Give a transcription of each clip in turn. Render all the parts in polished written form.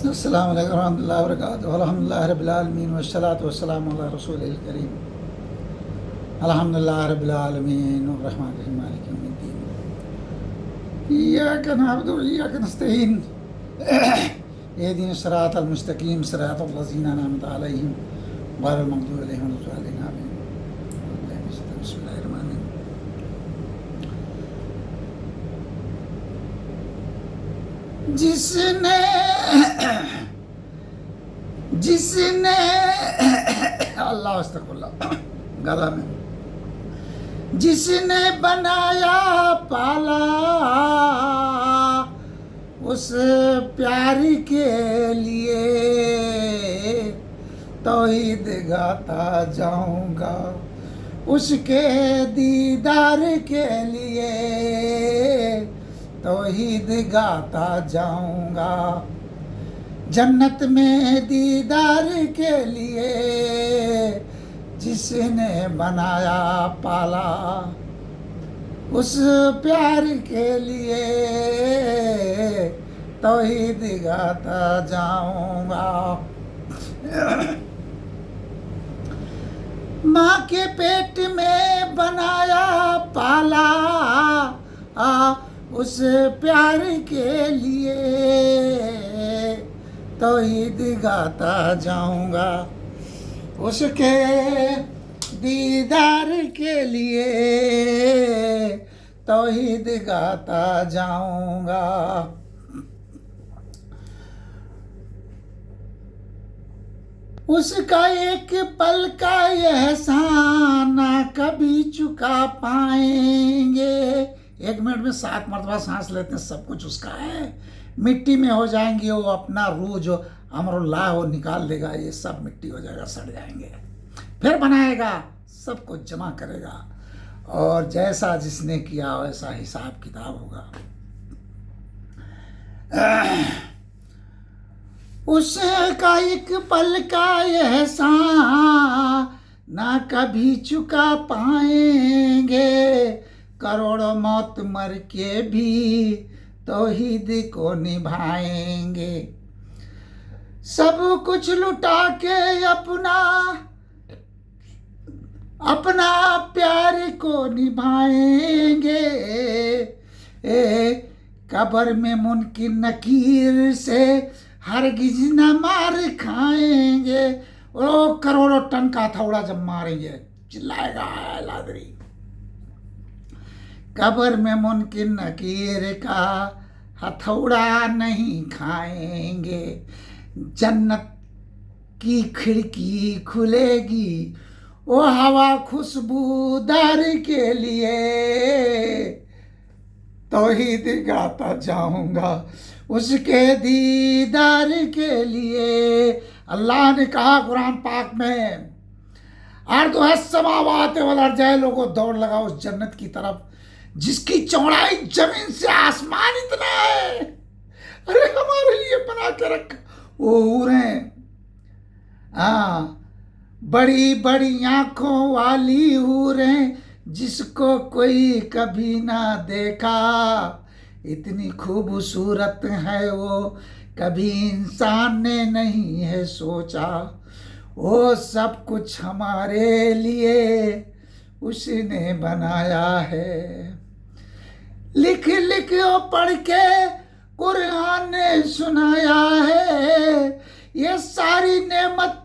अस्सलामु अलैकुम रहमतुल्लाहि व बरकातुहू अल्हम्दुलिल्लाहि रब्बिल आलमीन वस्सलातु वस्सलामु अला रसूलिल करीम अल्हम्दुलिल्लाहि रब्बिल आलमीन अर्रहमानिर रहीम मालिकि यौमिद्दीन इय्याका नअबुदु व इय्याका नस्तईन इहदिनस सिरातल मुस्तकीम सिरातल लज़ीना अनअमता अलैहिम गैरिल मग़दूबि अलैहिम वलद्दालीन आमीन। बिस्मिल्लाहिर्रहमानिर्रहीम। जिसने जिसने अल्लाह अस्तगफिरुल्लाह गला में जिसने बनाया पाला उस प्यार के लिए तौहीद गाता जाऊंगा, उसके दीदार के लिए तौहीद गाता जाऊंगा, जन्नत में दीदार के लिए जिसने बनाया पाला उस प्यार के लिए तौहीद गाता जाऊंगा। माँ के पेट में बनाया पाला उस प्यार के लिए तौहीद गाता जाऊंगा, उसके दीदार के लिए तौहीद गाता जाऊंगा। उसका एक पल का एहसान ना कभी चुका पाएंगे। 1 मिनट में 7 मरतबा सांस लेते हैं, सब कुछ उसका है। मिट्टी में हो जाएंगे, वो अपना रूह जो अमरुल्लाह वो निकाल देगा, ये सब मिट्टी हो जाएगा, सड़ जाएंगे, फिर बनाएगा, सब कुछ जमा करेगा और जैसा जिसने किया वैसा हिसाब किताब होगा। उसका एक पल का एहसान ना कभी चुका पाएंगे, करोड़ों मौत मर के भी तौहीद को निभाएंगे, सब कुछ लुटा के अपना प्यार को निभाएंगे। कब्र में मुनकिर नकीर से हरगिज न मार खाएंगे। वो करोड़ों टन का हथौड़ा जब मारेंगे चिल्लाएगा लादरी। कब्र में मुनकिर नकीर का हथौड़ा नहीं खाएंगे, जन्नत की खिड़की खुलेगी वो हवा खुशबूदार के लिए तौहीद गाता जाऊंगा, उसके दीदार के लिए। अल्लाह ने कहा कुरान पाक में, अर्द है समावात वल अर्ज़, लोगों दौड़ लगाओ उस जन्नत की तरफ जिसकी चौड़ाई जमीन से आसमान इतना है। अरे हमारे लिए बना के रखा वो हूरें, बड़ी बड़ी आंखों वाली हूरें जिसको कोई कभी ना देखा, इतनी खूबसूरत है वो कभी इंसान ने नहीं है सोचा, वो सब कुछ हमारे लिए उसने बनाया है। लिख लिख वो पढ़ के कुरान ने सुनाया है, ये सारी नेमत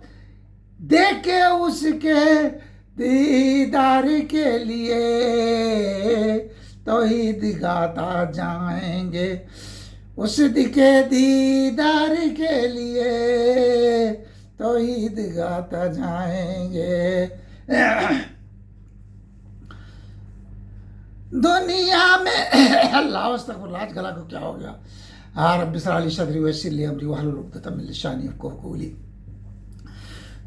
दे के उसके दीदार के लिए तौहीद गाता जाएंगे, उस के दीदार के लिए तौहीद गाता जाएंगे। दुनिया में अल्लाह अस्तगफिरुल्लाह, आज गला को क्या हो गया। रब्बि इश्रह ली सदरी वयस्सिर ली अमरी वहलुल उक़दतम मिन लिसानी यफ़क़हू क़ौली।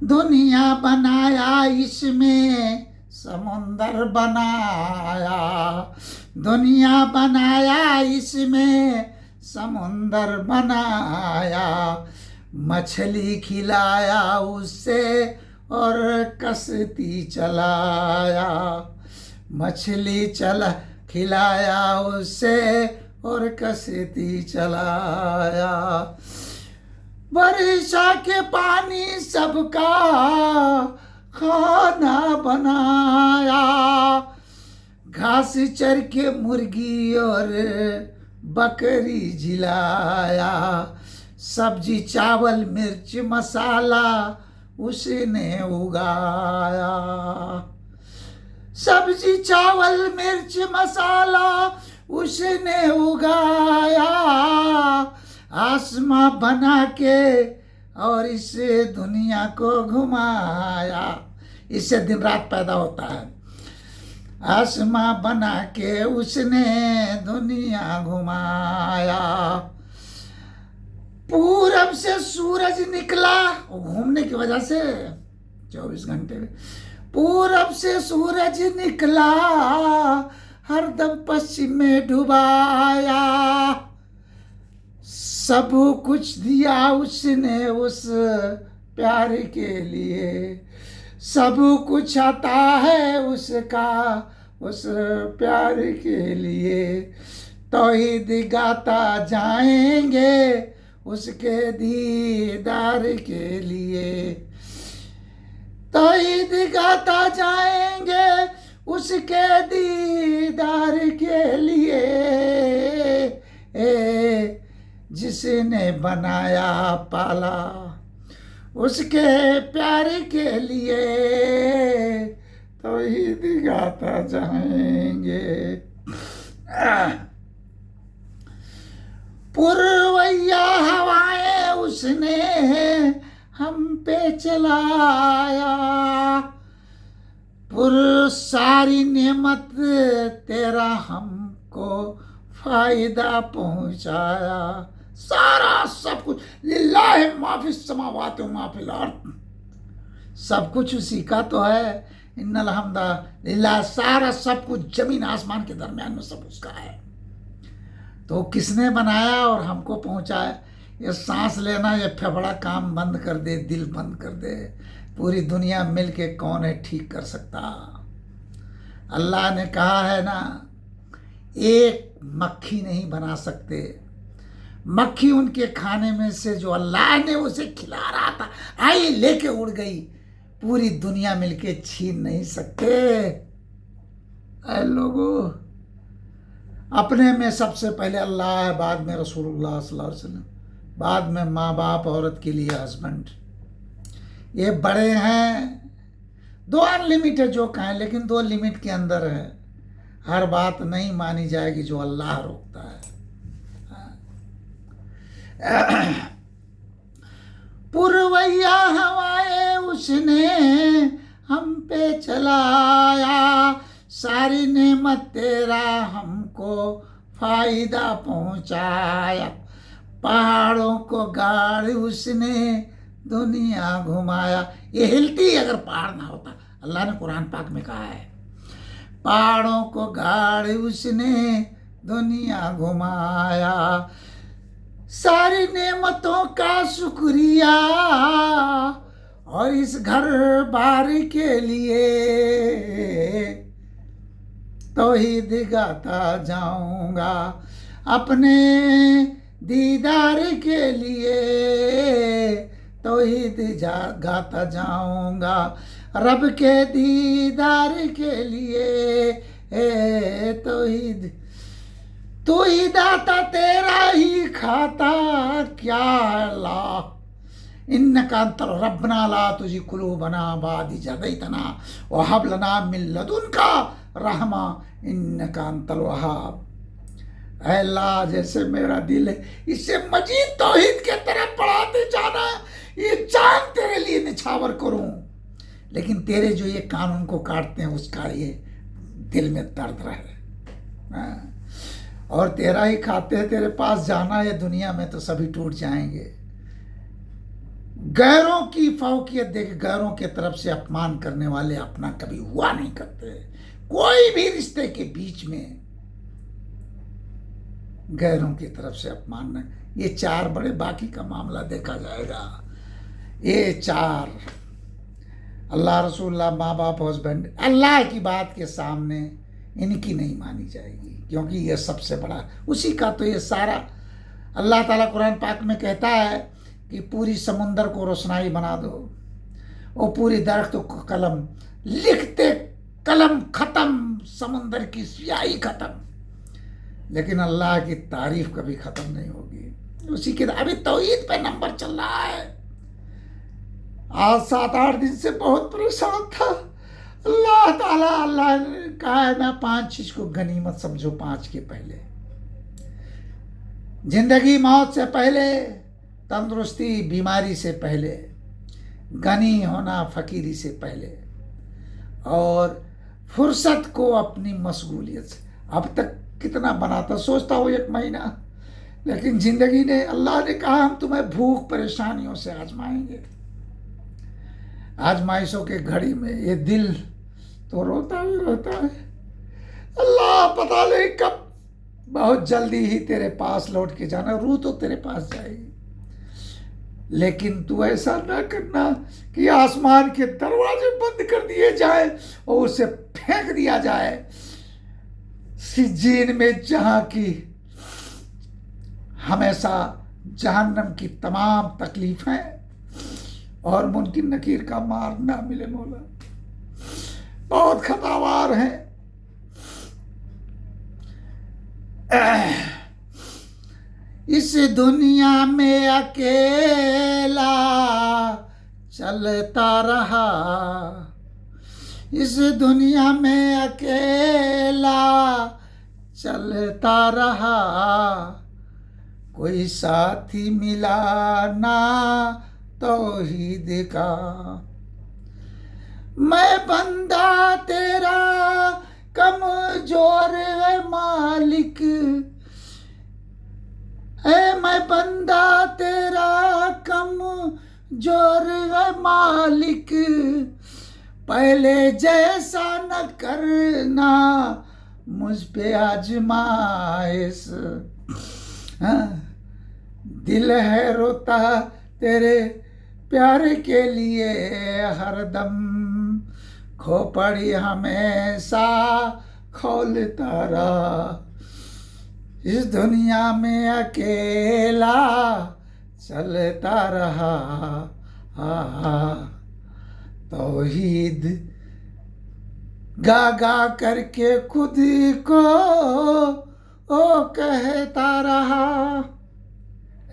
दुनिया बनाया इसमें समुंदर बनाया, दुनिया बनाया इसमें समुंदर बनाया, मछली खिलाया उससे और कश्ती चलाया, मछली खिलाया उससे और कश्ती चलाया। वर्षा के पानी सबका खाना बनाया, घास चर के मुर्गी और बकरी जिलाया, सब्जी चावल मिर्च मसाला उसने उगाया, सब्जी चावल मिर्च मसाला उसने उगाया, आसमां बना के और इस दुनिया को घुमाया। इससे दिन रात पैदा होता है। आसमां बना के उसने दुनिया घुमाया, पूरब से सूरज निकला, वो घूमने की वजह से 24 घंटे में, पूरब से सूरज निकला हरदम पश्चिम में डुबाया, सब कुछ दिया उसने उस प्यार के लिए, सब कुछ आता है उसका उस प्यार के लिए, तौहीद गाता जाएंगे उसके दीदार के लिए, तौहीद गाता जाएंगे उसके दीदार के लिए, जिसने बनाया पाला उसके प्यार के लिए, तौहीद गाता जाएंगे। पुरवैया हवाएं उसने हम पे चलाया, पुर सारी नेमत तेरा हमको फायदा पहुंचाया, सारा सब कुछ लिल्लाहि मा फिस समावाति व मा फिल अर्द, सब कुछ उसी का तो है। इन्नल हम्दा लिल्लाह, सारा सब कुछ जमीन आसमान के दरमियान में सब उसका है। तो किसने बनाया और हमको पहुंचाया? ये सांस लेना, ये फेफड़ा काम बंद कर दे, दिल बंद कर दे, पूरी दुनिया मिल के कौन है ठीक कर सकता? अल्लाह ने कहा है ना, एक मक्खी नहीं बना सकते। मक्खी उनके खाने में से जो अल्लाह ने उसे खिला रहा था, आई लेके उड़ गई, पूरी दुनिया मिलके छीन नहीं सकते। ऐ लोगों, अपने में सबसे पहले अल्लाह है, बाद में रसूलुल्लाह सल्लल्लाहु अलैहि वसल्लम, बाद में माँ बाप, औरत के लिए हस्बैंड, ये बड़े हैं। दो अनलिमिटेड जो कहें, लेकिन दो लिमिट के अंदर है। हर बात नहीं मानी जाएगी जो अल्लाह रोकता है। पुरवैया हवाएं उसने हम पे चलाया, सारी नेमत तेरा हमको फायदा पहुंचाया, पहाड़ों को गाड़ उसने दुनिया घुमाया। ये हिलती अगर पहाड़ ना होता, अल्लाह ने कुरान पाक में कहा है, पहाड़ों को गाड़ उसने दुनिया घुमाया, सारी नेमतों का शुक्रिया, और इस घर बार के लिए तौहीद गाता जाऊंगा, अपने दीदार के लिए तौहीद गाता जाऊंगा, रब के दीदार के लिए तौहीद। तू ही दाता तेरा ही खाता क्या ला, इन्नका अंतल रब्बना ला तुझी कुलूबना बादी जदैतना व हब लना मिन लदुनका रहमा इन्नका अंतल वहाब। ऐ अल्लाह, जैसे मेरा दिल है, इससे मजीद तौहीद के तरफ बढ़ाते जाना, ये चांद तेरे लिए निछावर करूं, लेकिन तेरे जो ये कानून को काटते हैं उसका ये दिल में दर्द रहे। और तेरा ही खाते हैं, तेरे पास जाना है दुनिया में तो सभी टूट जाएंगे। गैरों की फौकियत देख, गैरों के तरफ से अपमान करने वाले अपना कभी हुआ नहीं करते। कोई भी रिश्ते के बीच में गैरों की तरफ से अपमान नहीं। ये चार बड़े, बाकी का मामला देखा जाएगा। ये चार, अल्लाह, रसूलुल्लाह, माँ बाप, हस्बैंड, अल्लाह की बात के सामने इनकी नहीं मानी जाएगी, क्योंकि ये सबसे बड़ा, उसी का तो ये सारा। अल्लाह ताला कुरान पाक में कहता है कि पूरी समुंदर को रोशनाई बना दो, वो पूरी दरख्त को कलम, लिखते कलम खत्म, समुंदर की स्याही खत्म, लेकिन अल्लाह की तारीफ कभी खत्म नहीं होगी। उसी के अभी तौहीद पे नंबर चल रहा है। आज 7-8 दिन से बहुत परेशान था। अल्लाह ने कहा है ना, 5 चीज को गनीमत समझो, 5 के पहले जिंदगी मौत से पहले, तंदुरुस्ती बीमारी से पहले, गनी होना फकीरी से पहले, और फुर्सत को अपनी मशगूलियत से। अब तक कितना बनाता, सोचता हूँ 1 महीना, लेकिन जिंदगी ने, अल्लाह ने कहा हम तुम्हें भूख परेशानियों से आजमाएंगे। आजमाइशों के घड़ी में ये दिल तो रोता ही रोता है। अल्लाह पता नहीं कब, बहुत जल्दी ही तेरे पास लौट के जाना, रूह तो तेरे पास जाएगी, लेकिन तू ऐसा ना करना कि आसमान के दरवाजे बंद कर दिए जाए और उसे फेंक दिया जाए सिज्जीन में, जहां की हमेशा जहन्नम की तमाम तकलीफें और मुनकिर नकीर का मार ना मिले। मौला बहुत खतावार हैं। इस दुनिया में अकेला चलता रहा, इस दुनिया में अकेला चलता रहा, कोई साथी मिला ना तौहीद का। मैं बंदा तेरा कमजोर है मालिक, मैं बंदा तेरा कमजोर है मालिक, पहले जैसा न करना मुझ पे आजमाइश। दिल है रोता तेरे प्यार के लिए हरदम, खोपड़ी हमेशा खोलता रहा, इस दुनिया में अकेला चलता रहा। तौहीद गा गा करके खुद को ओ कहता रहा।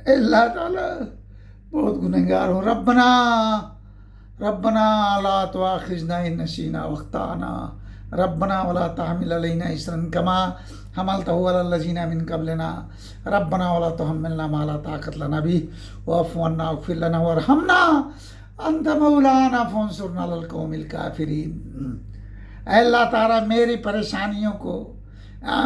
अल्लाह ताला बहुत गुनहगार हूँ। रब्बना रब्बना ला तुआखिजना इन नसीना वख्ताना, रब्बना वला तहमिल अलैना इसरन कमा हमलतहु अलल लजीना मिन कबलना, रब्बना वला तुहम्मिलना मा ला ताक़त लना बिही वअफ़ु अन्ना वग़फ़िर लना वरहमना अंत मौलाना फंसुरना अलल कौमिल काफ़िरीन। अल्लाह ताला मेरी परेशानियों को,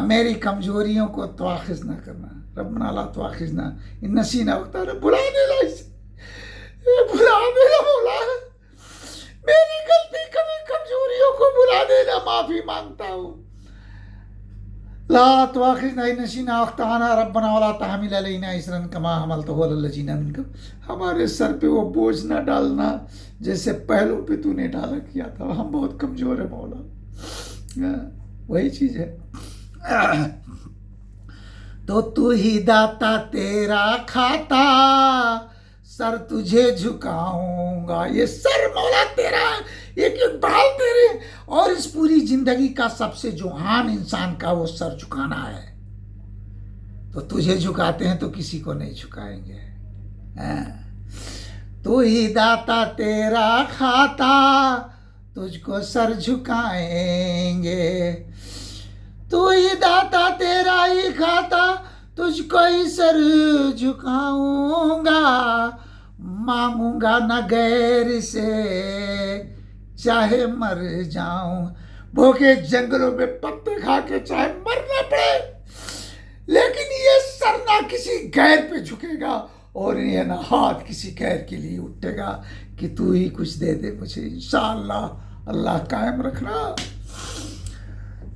मेरी कमजोरियों को तुआखिज़ न करना। रब्बना ला तुआखिज़ना इन नसीना वख्ताना, भुला देना इसे, भुला देना मौला, मेरी गलती कभी कमजोरियों को भुला देना, माफी मांगता हूँ। ला तुआखिज़ना इन नसीना वख्ताना, रब्बना वला तहमिल अलैना इसरन कमा हमलतहु अलल लजीना मिन कबलना, हमारे सर पे वो बोझ ना डालना जैसे पहलों पे तूने डाला किया था। हम बहुत कमजोर है मौला, वही चीज है। तो तू ही दाता तेरा खाता, सर तुझे झुकाऊंगा। ये सर मौला तेरा, एक एक बाल तेरे, और इस पूरी जिंदगी का सबसे जो आम इंसान का वो सर झुकाना है। तो तुझे झुकाते हैं तो किसी को नहीं झुकाएंगे। तू ही दाता तेरा खाता, तुझको सर झुकाएंगे। तू ही दाता तेरा ही खाता, तुझको ही सर झुकाऊंगा। मांगूंगा न गैर से, चाहे मर जाऊं। भूखे जंगलों में पत्ते खा के चाहे मरना पड़े, लेकिन ये सर ना किसी गैर पे झुकेगा, और ये ना हाथ किसी गैर के लिए उठेगा कि तू ही कुछ दे दे मुझे। इंशाअल्लाह अल्लाह कायम रखना।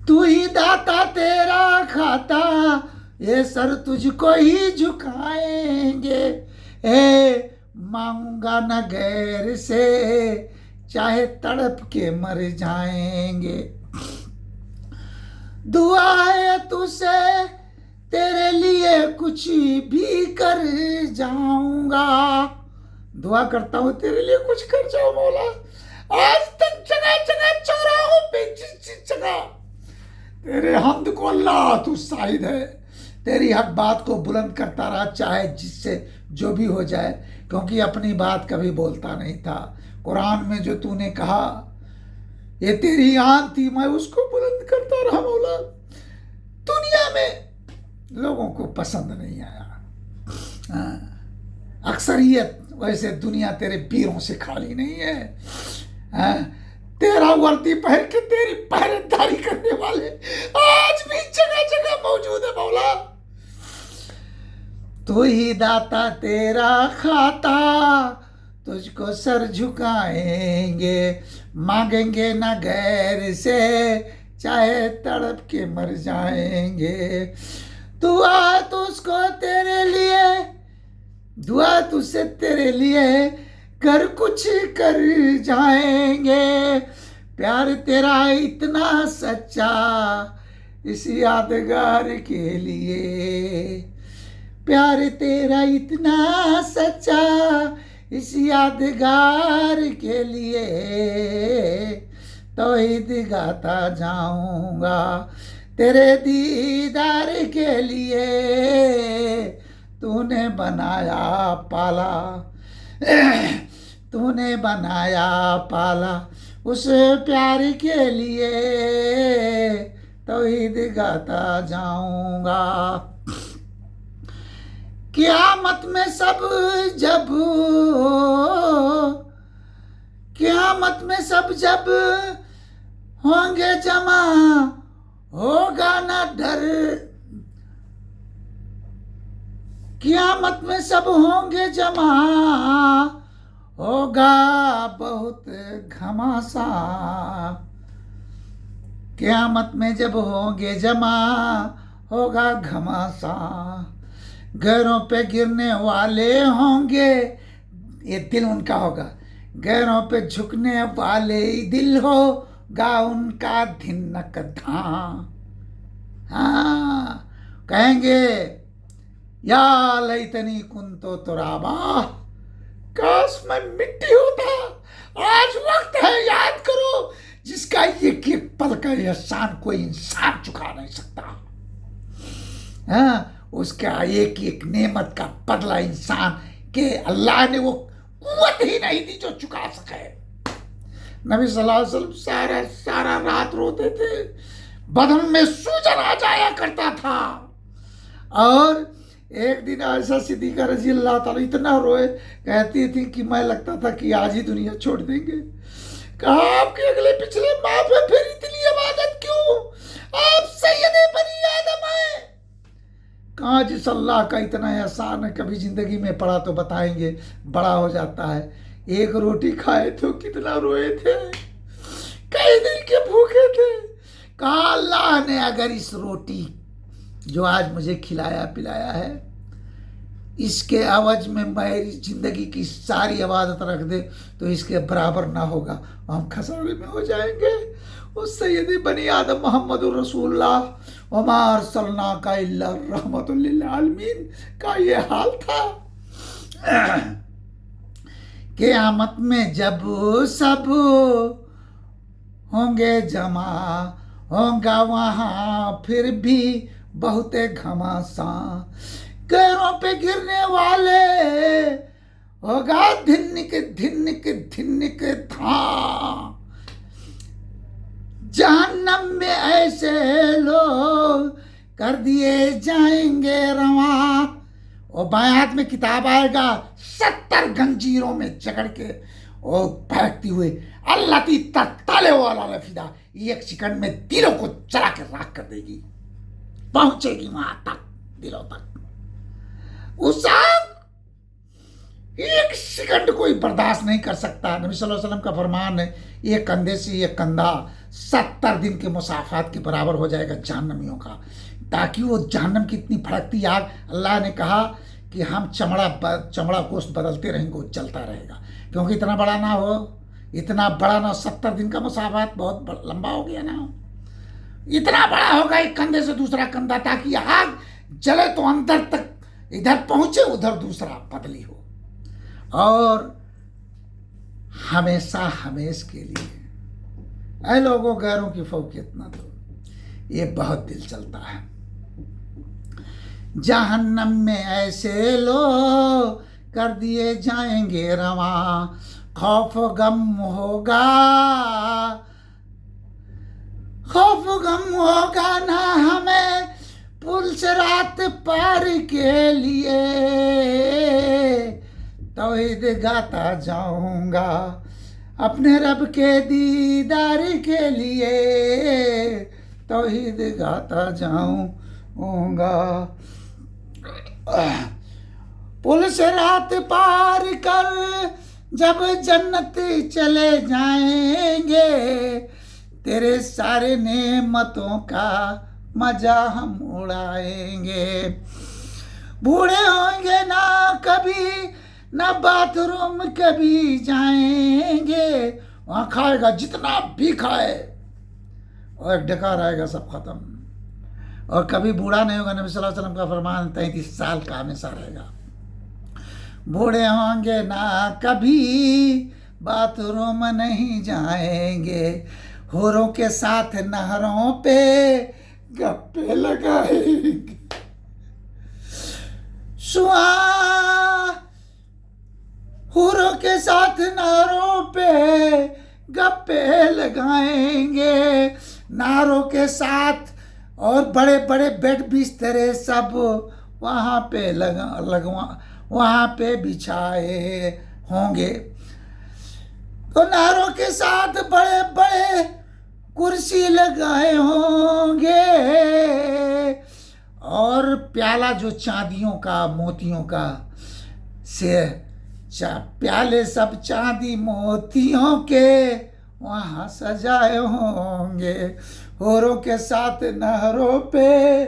तू ही दाता तेरा खाता, ये सर तुझको ही झुकाएंगे। मांगूंगा न गैर से, चाहे तड़प के मर जाएंगे। दुआ है तुझसे तेरे लिए कुछ भी कर जाऊंगा। दुआ करता हूँ तेरे लिए कुछ कर जाओ मौला। आज तक जगह जगह चौराहों पे जिस जगह तेरे हमद को अल्लाह तू शाहिद है, तेरी हक बात को बुलंद करता रहा, चाहे जिससे जो भी हो जाए, क्योंकि अपनी बात कभी बोलता नहीं था। कुरान में जो तूने कहा ये तेरी आन थी, मैं उसको बुलंद करता रहा मौला। दुनिया में लोगों को पसंद नहीं आया। अक्सरियत वैसे दुनिया तेरे वीरों से खाली नहीं है। तेरा वर्दी पहन के तेरी पहरेदारी करने वाले आज भी जगह जगह मौजूद है मौला। तू ही दाता तेरा खाता, तुझको सर झुकाएंगे, मांगेंगे ना गैर से, चाहे तड़प के मर जाएंगे। दुआ तुझको तेरे लिए, दुआ तुझसे तेरे लिए कर कुछ कर जाएंगे। प्यार तेरा इतना सच्चा इस यादगार के लिए, प्यार तेरा इतना सच्चा इस यादगार के लिए, तौहीद गाता जाऊंगा तेरे दीदार के लिए। तूने बनाया पाला, तूने बनाया पाला उस प्यार के लिए, तौहीद गाता जाऊंगा। क़यामत में सब जब, क़यामत में सब जब होंगे जमा, होगा ना डर। क़यामत में सब होंगे जमा, होगा बहुत घमासा। क़यामत में जब होंगे जमा, होगा घमासा। गैरों पे गिरने वाले होंगे, ये दिल उनका होगा। गैरों पे झुकने वाले दिल होगा उनका धिनक धां। हाँ, कहेंगे या लैतनी कुंतो तुराबा, काश मैं मिट्टी होता। आज वक्त है याद करो जिसका एक एक पल का एहसान कोई इंसान चुका नहीं सकता। हाँ, उसका एक एक नेमत का बदला इंसान के अल्लाह ने वो कुव्वत ही नहीं दी जो चुका सके। नबी सल्लल्लाहु अलैहि वसल्लम सारा सारा रात रोते थे, बदन में सूजन आ जाया करता था। और एक दिन आयशा सिद्दीक़ा रज़ी अल्लाह ताला इतना रोए, कहती थी कि मैं लगता था कि आज ही दुनिया छोड़ देंगे। कहा आपके अगले पिछले माफ है, फिर इतनी इबादत क्यों? आप सैयदे बनी आदम है। कहा जिस अल्लाह का इतना एहसान है, कभी जिंदगी में पड़ा तो बताएंगे, बड़ा हो जाता है। एक रोटी खाए तो कितना रोए थे, कई दिन के भूखे थे। कहा अल्लाह ने अगर इस रोटी जो आज मुझे खिलाया पिलाया है, इसके एवज में मेरी जिंदगी की सारी इबादत रख दे तो इसके बराबर ना होगा, हम खसारे में हो जाएंगे। उस सैयदी बनी आदम मोहम्मदुर रसूलुल्लाह वमा अर्सलनाका इल्ला रहमतुल लिल आलमीन का ये हाल था। क़यामत में जब सब होंगे जमा, होगा वहाँ फिर भी बहुते घमासा। गैरों पे गिरने वाले होगा धिन्निक धिन्निक धिन्निक धां। जहन्नम में ऐसे लोग कर दिए जाएंगे रवा। और बाएं हाथ में किताब आएगा, 70 गंजीरों में जकड़ के और फेंकती हुई अल्लाह ती तत्ताले वाला लफीदा, एक सेकंड में दिलों को चला के राख कर देगी, पहुंचेगी वहां तक, दिलों तक। उस आग एक सेकंड कोई बर्दाश्त नहीं कर सकता। नबी सल्लल्लाहु अलैहि वसल्लम का फरमान है, एक कंधे से एक कंधा 70 दिन के मुसाफात के बराबर हो जाएगा जहन्नमियों का। ताकि वो जहन्नम की इतनी भड़कती आग, अल्लाह ने कहा कि हम चमड़ा गोश्त बदलते रहेंगे, वो चलता रहेगा। क्योंकि इतना बड़ा ना हो, इतना बड़ा ना, 70 दिन का मुसाफात बहुत लंबा हो गया ना। इतना बड़ा होगा एक कंधे से दूसरा कंधा, ताकि आग जले तो अंदर तक, इधर पहुंचे उधर दूसरा बदली हो। और हमेशा हमेश के लिए। ऐ लोगों, गैरों की फौकियत ना दो, ये बहुत दिल चलता है। जहन्नम में ऐसे लोग कर दिए जाएंगे रवा, खौफ गम होगा, खौफ गम होगा ना हमें पुलिस रात पार के लिए। तौहीद गाता जाऊंगा अपने रब के दीदार के लिए, तौहीद गाता जाऊंगा। पुलिस रात पार कर जब जन्नत चले जाएंगे, तेरे सारे नेमतों का मजा हम उड़ाएंगे। बूढ़े होंगे ना कभी, ना बाथरूम कभी जाएंगे, वहाँ खाएगा जितना भी खाए, और एक डकार आएगा सब खत्म। और कभी बूढ़ा नहीं होगा, नबी सल्लल्लाहु अलैहि वसल्लम का फरमान 33 साल का हमेशा रहेगा। बूढ़े होंगे ना कभी, बाथरूम नहीं जाएंगे, होरों के साथ नहरों पे गप्पे लगाएंगे। होरों के साथ नहरों पे गप्पे लगाएंगे, नारों के साथ, और बड़े बड़े बेड बिस्तरे सब वहाँ पे वहाँ पे बिछाए होंगे। तो नारों के साथ बड़े बड़े कुर्सी लगाए होंगे, और प्याला जो चांदियों का मोतियों का से प्याले सब चांदी मोतियों के वहाँ सजाए होंगे। होरों के साथ नहरों पे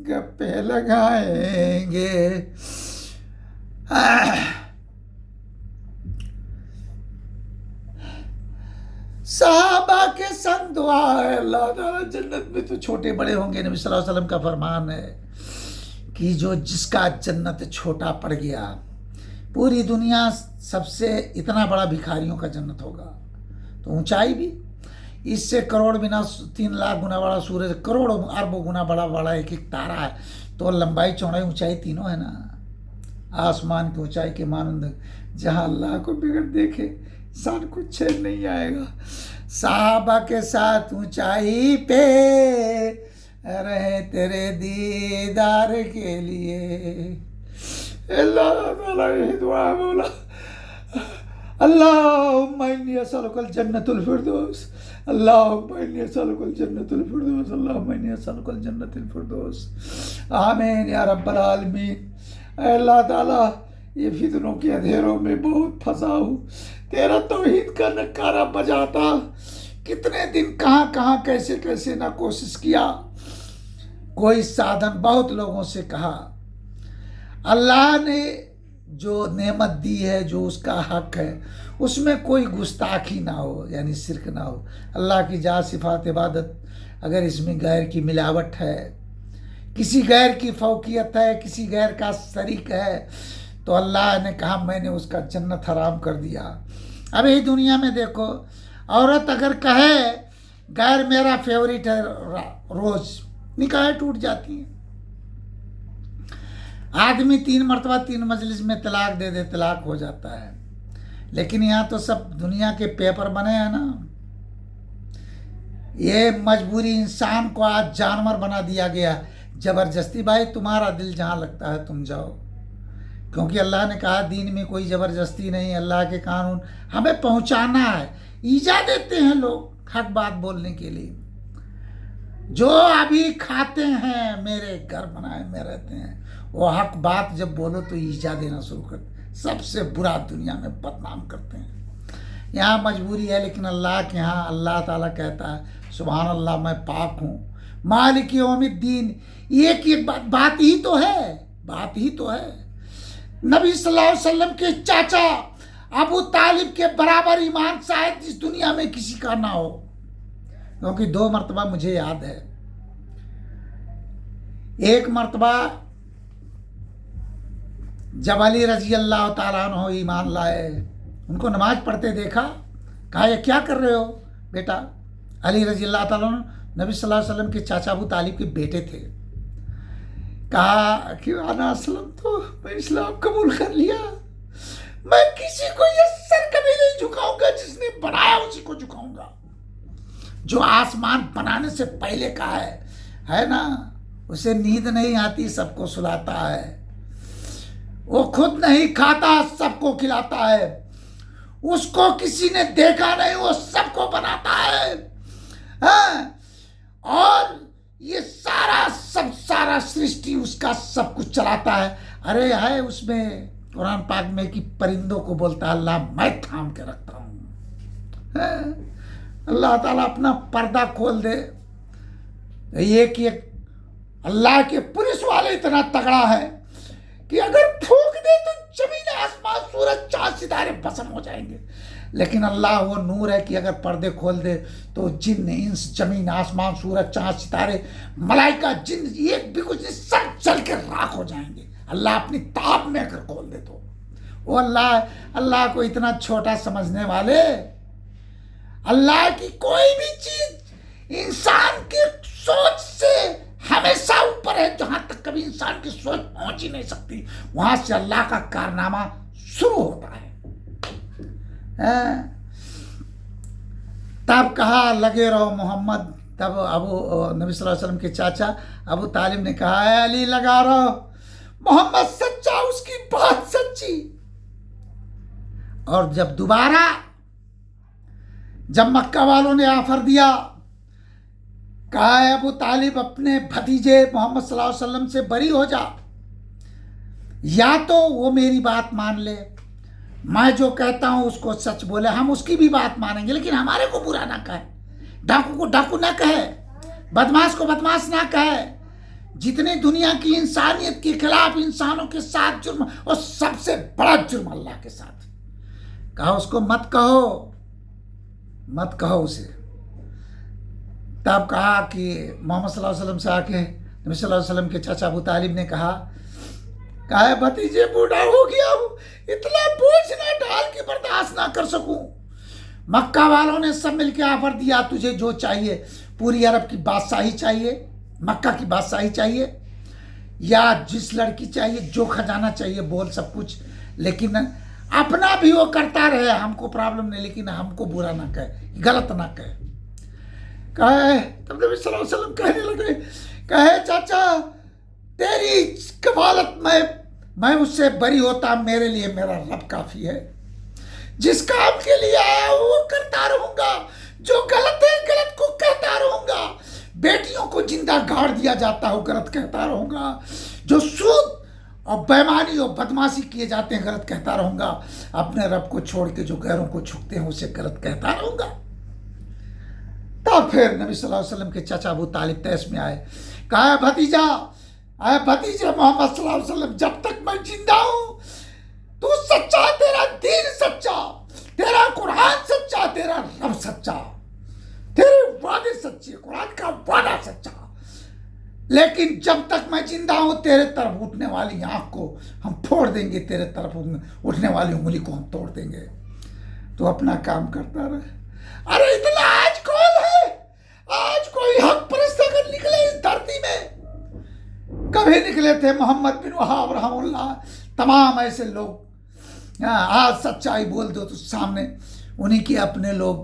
गप्पे लगाएंगे। साहबा के संग दुआ है, अल्लाह ताला जन्नत में तो छोटे बड़े होंगे। नबी सल्लल्लाहु अलैहि वसल्लम का फरमान है कि जो जिसका जन्नत छोटा पड़ गया, पूरी दुनिया सबसे इतना बड़ा भिखारियों का जन्नत होगा। तो ऊंचाई भी इससे करोड़ बिना 3 लाख गुना बड़ा सूरज, करोड़ अरबों गुना बड़ा एक एक तारा है। तो लंबाई चौड़ाई ऊंचाई तीनों है ना। आसमान की ऊंचाई के मानंद जहाँ अल्लाह को बिगड़ देखे इंसान को चैन नहीं आएगा। साहबा के साथ ऊंचाई पे रहे तेरे दीदार के लिए। अल्लाह ताला ये दुआ बोला, अल्लाहुम्मा इन्नी असअलुकल जन्नतुल फिरदौस, अल्लाहुम्मा इन्नी असअलुकल जन्नतुल फिरदौस, अल्लाहुम्मा इन्नी असअलुकल जन्नतुल फिरदौस। आमीन या रब्बल आलमीन। अल्लाह ताला ये फितनों के अंधेरों में बहुत फंसा हूँ, तेरा तौहीद का नकारा बजाता। कितने दिन कहाँ कहाँ कैसे कैसे ना कोशिश किया, कोई साधन, बहुत लोगों से कहा। अल्लाह ने जो नेमत दी है, जो उसका हक है, उसमें कोई गुस्ताखी ना हो, यानी शिरक ना हो। अल्लाह की जात सिफात इबादत, अगर इसमें गैर की मिलावट है, किसी गैर की फौकियत है, किसी गैर का शरीक है, तो अल्लाह ने कहा मैंने उसका जन्नत हराम कर दिया। अब यही दुनिया में देखो, औरत अगर कहे गैर मेरा फेवरेट है, रोज निकाहें टूट जाती हैं। आदमी 3 मरतबा 3 मजलिस में तलाक दे दे, तलाक हो जाता है। लेकिन यहाँ तो सब दुनिया के पेपर बने हैं ना। ये मजबूरी इंसान को आज जानवर बना दिया गया, जबरदस्ती। भाई तुम्हारा दिल जहाँ लगता है तुम जाओ, क्योंकि अल्लाह ने कहा दीन में कोई ज़बरदस्ती नहीं। अल्लाह के कानून हमें पहुँचाना है। ईजा देते हैं लोग हक बात बोलने के लिए। जो अभी खाते हैं, मेरे घर बनाए में रहते हैं, वो हक बात जब बोलो तो ईजा देना शुरू करते, सबसे बुरा दुनिया में बदनाम करते हैं। यहाँ मजबूरी है, लेकिन अल्लाह के यहाँ अल्लाह ताला कहता है सुभान अल्लाह, मैं पाक हूँ, मालिक यौमिद्दीन। एक एक बात ही तो है, बात ही तो है। नबी सल्लल्लाहु अलैहि वसल्लम के चाचा अबू तालिब के बराबर ईमान शायद इस दुनिया में किसी का ना हो, क्योंकि 2 मरतबा मुझे याद है। एक मरतबा जब अली रजी अल्लाह ताला अन्हु ईमान लाए, उनको नमाज पढ़ते देखा, कहा ये क्या कर रहे हो बेटा? अली रजी अल्लाह ताला अन्हु नबी सल्लल्लाहु अलैहि वसल्लम के चाचा अबू तालिब के बेटे थे। कहा कि आना असलम, तो मैं इस्लाम कबूल कर लिया, मैं किसी को ये सर कभी नहीं झुकाऊंगा, जिसने बनाया उसी को झुकाऊंगा। जो आसमान बनाने से पहले का है ना, उसे नींद नहीं आती, सबको सुलाता है, वो खुद नहीं खाता, सबको खिलाता है, उसको किसी ने देखा नहीं, वो सबको बनाता है। हाँ? और ये सारा सृष्टि उसका सब कुछ चलाता है। अरे है उसमें कुरान पाक में कि परिंदों को बोलता है अल्लाह मैं थाम के रखता हूँ। अल्लाह ताला अपना पर्दा खोल दे, एक अल्लाह के पुलिस वाले इतना तगड़ा है कि अगर फूंक दे तो जमीन आसमान सूरज चांद सितारे भस्म हो जाएंगे। लेकिन अल्लाह वो नूर है कि अगर पर्दे खोल दे तो जिन्न इंस जमीन आसमान सूरज चांद सितारे मलाइका जिन एक भी कुछ नहीं, सब जल के राख हो जाएंगे। अल्लाह अपनी ताप में अगर खोल दे तो वो अल्लाह को इतना छोटा समझने वाले, अल्लाह की कोई भी चीज इंसान की सोच से हमेशा ऊपर है। जहां तक कभी इंसान की सोच पहुंच ही नहीं सकती, वहां से अल्लाह का कारनामा शुरू होता है। तब कहा लगे रहो मोहम्मद। तब नबी सल्लल्लाहु अलैहि वसल्लम के चाचा अबू तालिब ने कहा है अली लगा रहो, मोहम्मद सच्चा, उसकी बात सच्ची। और जब दोबारा जब मक्का वालों ने ऑफर दिया, कहा है अबू तालिब अपने भतीजे मोहम्मद सल्लल्लाहु अलैहि वसल्लम से बरी हो जा, या तो वो मेरी बात मान ले, मैं जो कहता हूं उसको सच बोले, हम उसकी भी बात मानेंगे, लेकिन हमारे को बुरा ना कहे, डाकू को डाकू ना कहे, बदमाश को बदमाश ना कहे। जितनी दुनिया की इंसानियत के खिलाफ इंसानों के साथ जुर्म, और सबसे बड़ा जुर्म अल्लाह के साथ, कहा उसको मत कहो उसे। तब कहा कि मोहम्मद सल्लल्लाहु अलैहि वसल्लम से आके नबी सल्लल्लाहु अलैहि वसल्लम के चाचा अबू तालिब ने कहा है भतीजे बूढ़ा हो गया हूं, इतना बोझ ना डाल के बर्दाश्त ना कर सकूं। मक्का वालों ने सब मिलकर ऑफर दिया, तुझे जो चाहिए, पूरी अरब की बादशाही चाहिए, मक्का की बादशाही चाहिए, या जिस लड़की चाहिए, जो खजाना चाहिए, बोल सब कुछ, लेकिन अपना भी वो करता रहे, हमको प्रॉब्लम नहीं, लेकिन हमको बुरा ना कहे, गलत ना कहे। कहे तब नबी सल्लल्लाहु अलैहि वसल्लम कहने लगे, कहे चाचा तेरी कफालत में मैं उससे बरी होता, मेरे लिए मेरा रब काफी है। जिस काम के लिए आया वो करता रहूंगा, जो गलत है गलत को कहता रहूंगा, बेटियों को जिंदा गाड़ दिया जाता हो गलत कहता रहूंगा, जो सूद और बेईमानी और बदमाशी किए जाते हैं गलत कहता रहूंगा, अपने रब को छोड़ के जो गैरों को छुपते हैं उसे गलत कहता रहूंगा। तब फिर नबी सल्लल्लाहु अलैहि वसल्लम के चाचा अबू तालिब तैश में आए, कहा भतीजा मोहम्मद सल्लल्लाहु अलैहि वसल्लम, जब तक मैं जिंदा हूं तू सच्चा, तेरा दीन सच्चा, तेरा कुरान सच्चा, तेरा रब सच्चा, तेरे वादे सच्चे, कुरान का वादा सच्चा, लेकिन जब तक मैं जिंदा हूं तेरे तरफ उठने वाली आंख को हम फोड़ देंगे, तेरे तरफ उठने वाली उंगली को हम तोड़ देंगे, तो अपना काम करता रहे। अरे इतना आज कौन है, आज कोई हक परस्त अगर निकले इस धरती में, कभी निकले थे मोहम्मद बिन वहाब रहमहुल्लाह, तमाम ऐसे लोग, आज सच्चाई बोल दो तो सामने उन्हीं के अपने लोग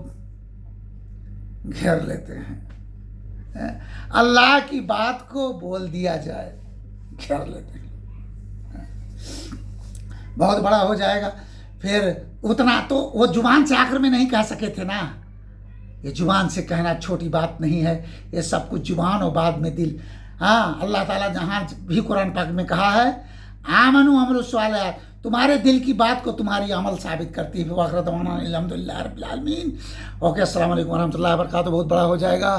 घेर लेते हैं। अल्लाह की बात को बोल दिया जाए, घेर लेते हैं, बहुत बड़ा हो जाएगा। फिर उतना तो वो जुबान से आखिर में नहीं कह सके थे ना, ये जुबान से कहना छोटी बात नहीं है, ये सब कुछ जुबान और बाद में दिल। हाँ, अल्लाह ताला जहाँ भी कुरान पाक में कहा है आमनु अमलु स्वालिहात, तुम्हारे दिल की बात को तुम्हारी अमल साबित करती है। वाखिर दवाना अल्हम्दुलिल्लाहि रब्बिल आलमीन। ओके, अस्सलाम वालेकुम रहमतुल्लाहि व बरकातहू। बहुत बड़ा हो जाएगा।